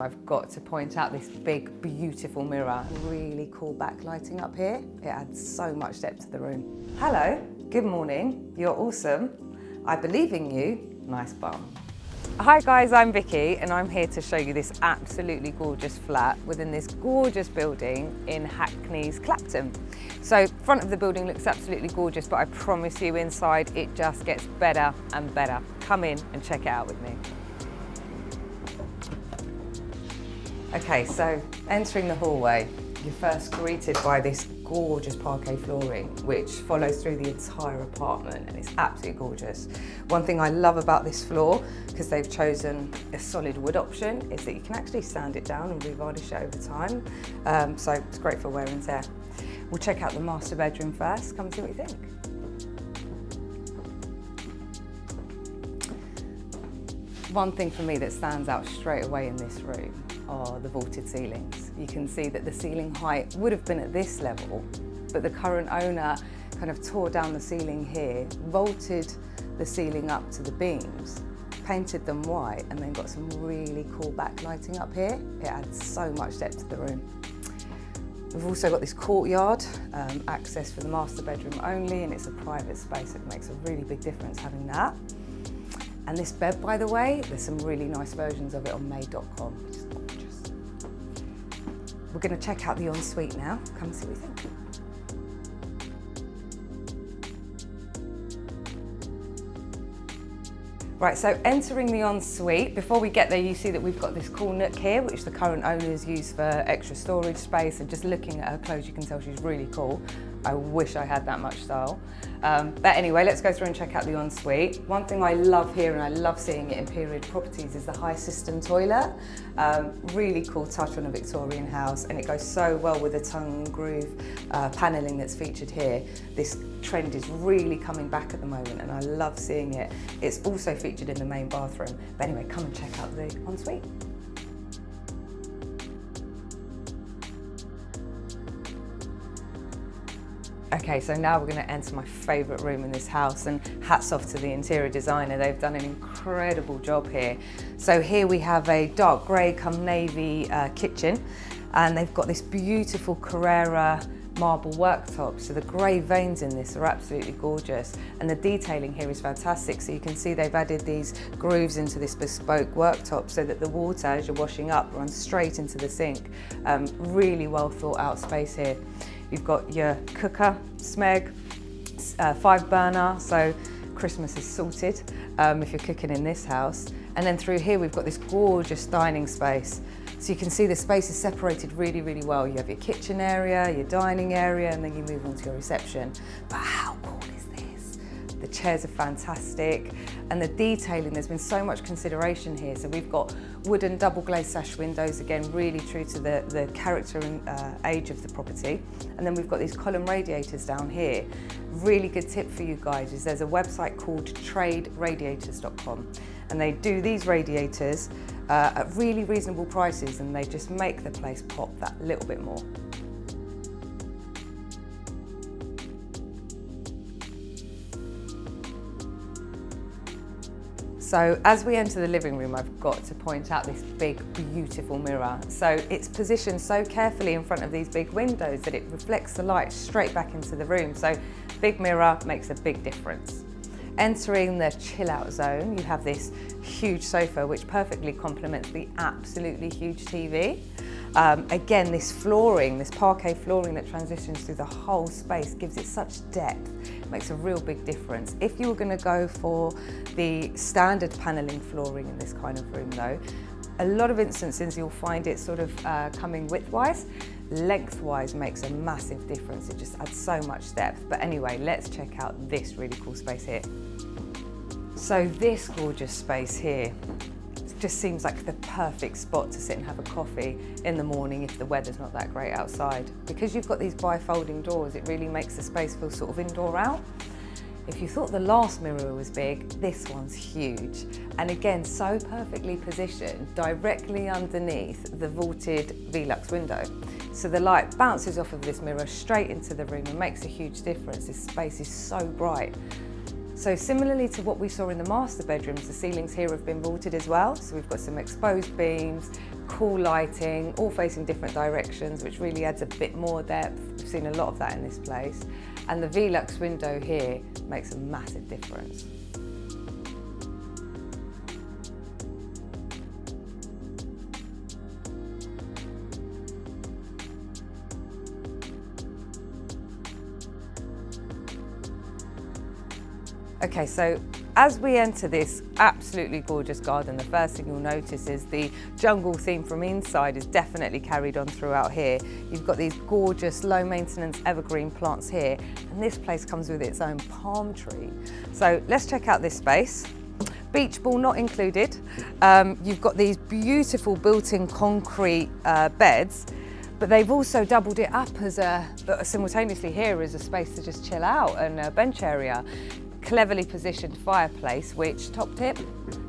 I've got to point out this big, beautiful mirror. Really cool backlighting up here. It adds so much depth to the room. Hello, good morning. You're awesome. I believe in you. Nice bum. Hi guys, I'm Vicky and I'm here to show you this absolutely gorgeous flat within this gorgeous building in Hackney's Clapton. So front of the building looks absolutely gorgeous, but I promise you inside it just gets better and better. Come in and check it out with me. Okay, so entering the hallway, you're first greeted by this gorgeous parquet flooring, which follows through the entire apartment, and it's absolutely gorgeous. One thing I love about this floor, because they've chosen a solid wood option, is that you can actually sand it down and revarnish it over time. So it's great for wear and tear. We'll check out the master bedroom first. Come and see what you think. One thing for me that stands out straight away in this room are the vaulted ceilings. You can see that the ceiling height would have been at this level, but the current owner kind of tore down the ceiling here, vaulted the ceiling up to the beams, painted them white, and then got some really cool backlighting up here. It adds so much depth to the room. We've also got this courtyard, access for the master bedroom only, and it's a private space, so it makes a really big difference having that. And this bed, by the way, there's some really nice versions of it on made.com, which is gorgeous. We're going to check out the ensuite now. Come and see what you think. Right, so entering the ensuite, before we get there you see that we've got this cool nook here, which the current owners use for extra storage space, and just looking at her clothes you can tell she's really cool. I wish I had that much style. But anyway, let's go through and check out the ensuite. One thing I love here, and I love seeing it in period properties, is the high system toilet. Really cool touch on a Victorian house, and it goes so well with the tongue and groove panelling that's featured here. This trend is really coming back at the moment, and I love seeing it. It's also featured in the main bathroom. But anyway, come and check out the ensuite. Okay, so now we're going to enter my favourite room in this house, and hats off to the interior designer. They've done an incredible job here. So here we have a dark grey come navy kitchen, and they've got this beautiful Carrara marble worktop. So the grey veins in this are absolutely gorgeous, and the detailing here is fantastic. So you can see they've added these grooves into this bespoke worktop so that the water, as you're washing up, runs straight into the sink. Really well thought out space here. You've got your cooker, Smeg, 5 burner, so Christmas is sorted if you're cooking in this house. And then through here we've got this gorgeous dining space. So you can see the space is separated really, really well. You have your kitchen area, your dining area, and then you move on to your reception. But how cool is this? The chairs are fantastic, and the detailing, there's been so much consideration here. So we've got wooden double glazed sash windows, again really true to the character and age of the property. And then we've got these column radiators down here. Really good tip for you guys is there's a website called traderadiators.com, and they do these radiators at really reasonable prices, and they just make the place pop that little bit more. So as we enter the living room, I've got to point out this big, beautiful mirror. So it's positioned so carefully in front of these big windows that it reflects the light straight back into the room. So big mirror makes a big difference. Entering the chill out zone, you have this huge sofa which perfectly complements the absolutely huge TV. Again, this flooring, this parquet flooring that transitions through the whole space gives it such depth. It makes a real big difference. If you were going to go for the standard panelling flooring in this kind of room though, a lot of instances you'll find it sort of coming widthwise. Lengthwise makes a massive difference. It just adds so much depth. But anyway, let's check out this really cool space here. So this gorgeous space here just seems like the perfect spot to sit and have a coffee in the morning if the weather's not that great outside. Because you've got these bifolding doors, it really makes the space feel sort of indoor out. If you thought the last mirror was big, this one's huge. And again, so perfectly positioned directly underneath the vaulted Velux window. So the light bounces off of this mirror straight into the room and makes a huge difference. This space is so bright. So similarly to what we saw in the master bedrooms, the ceilings here have been vaulted as well. So we've got some exposed beams, cool lighting, all facing different directions, which really adds a bit more depth. We've seen a lot of that in this place. And the Velux window here makes a massive difference. Okay, so as we enter this absolutely gorgeous garden, the first thing you'll notice is the jungle theme from inside is definitely carried on throughout here. You've got these gorgeous low maintenance evergreen plants here, and this place comes with its own palm tree. So let's check out this space. Beach ball not included. You've got these beautiful built-in concrete beds, but they've also doubled it up as simultaneously here as a space to just chill out and a bench area. Cleverly positioned fireplace, which, top tip,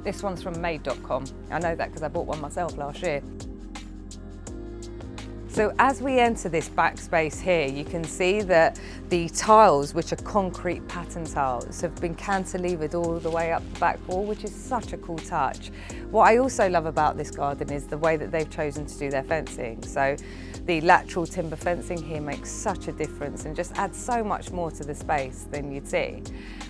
this one's from made.com. I know that because I bought one myself last year. So as we enter this back space here, you can see that the tiles, which are concrete pattern tiles, have been cantilevered all the way up the back wall, which is such a cool touch. What I also love about this garden is the way that they've chosen to do their fencing. So the lateral timber fencing here makes such a difference and just adds so much more to the space than you'd see.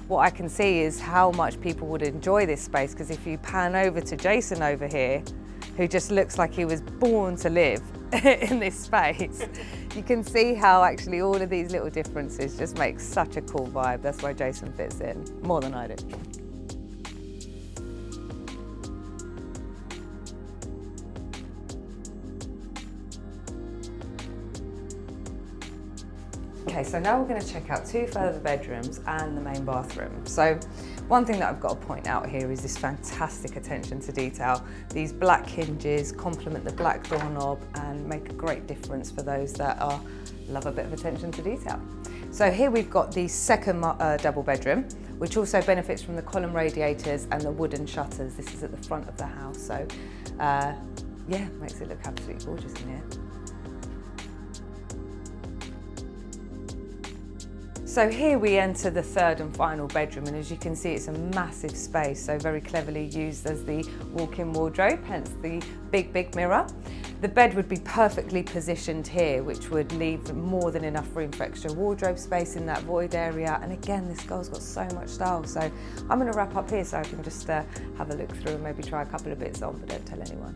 What I can see is how much people would enjoy this space, because if you pan over to Jason over here, who just looks like he was born to live in this space, you can see how actually all of these little differences just make such a cool vibe. That's why Jason fits in more than I do. Okay, so now we're going to check out two further bedrooms and the main bathroom. So one thing that I've got to point out here is this fantastic attention to detail. These black hinges complement the black doorknob and make a great difference for those that love a bit of attention to detail. So here we've got the second double bedroom, which also benefits from the column radiators and the wooden shutters. This is at the front of the house, so yeah, makes it look absolutely gorgeous in here. So here we enter the third and final bedroom, and as you can see, it's a massive space, so very cleverly used as the walk-in wardrobe, hence the big mirror. The bed would be perfectly positioned here, which would leave more than enough room for extra wardrobe space in that void area. And again, this girl's got so much style, so I'm going to wrap up here so I can just have a look through and maybe try a couple of bits on, but don't tell anyone.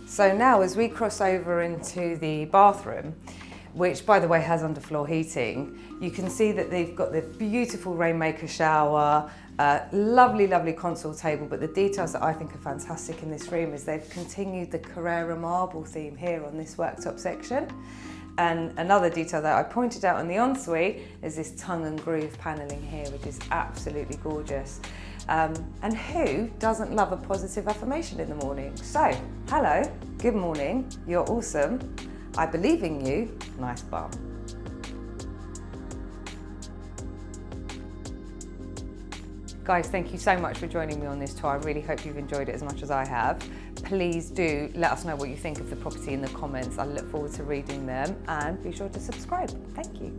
So now as we cross over into the bathroom, which by the way has underfloor heating, you can see that they've got the beautiful rainmaker shower, lovely console table, but the details that I think are fantastic in this room is they've continued the Carrara marble theme here on this worktop section. And another detail that I pointed out on the ensuite is this tongue and groove panelling here, which is absolutely gorgeous. And who doesn't love a positive affirmation in the morning? So, hello, good morning, you're awesome, I believe in you, nice bum. Guys, thank you so much for joining me on this tour. I really hope you've enjoyed it as much as I have. Please do let us know what you think of the property in the comments. I look forward to reading them, and be sure to subscribe. Thank you.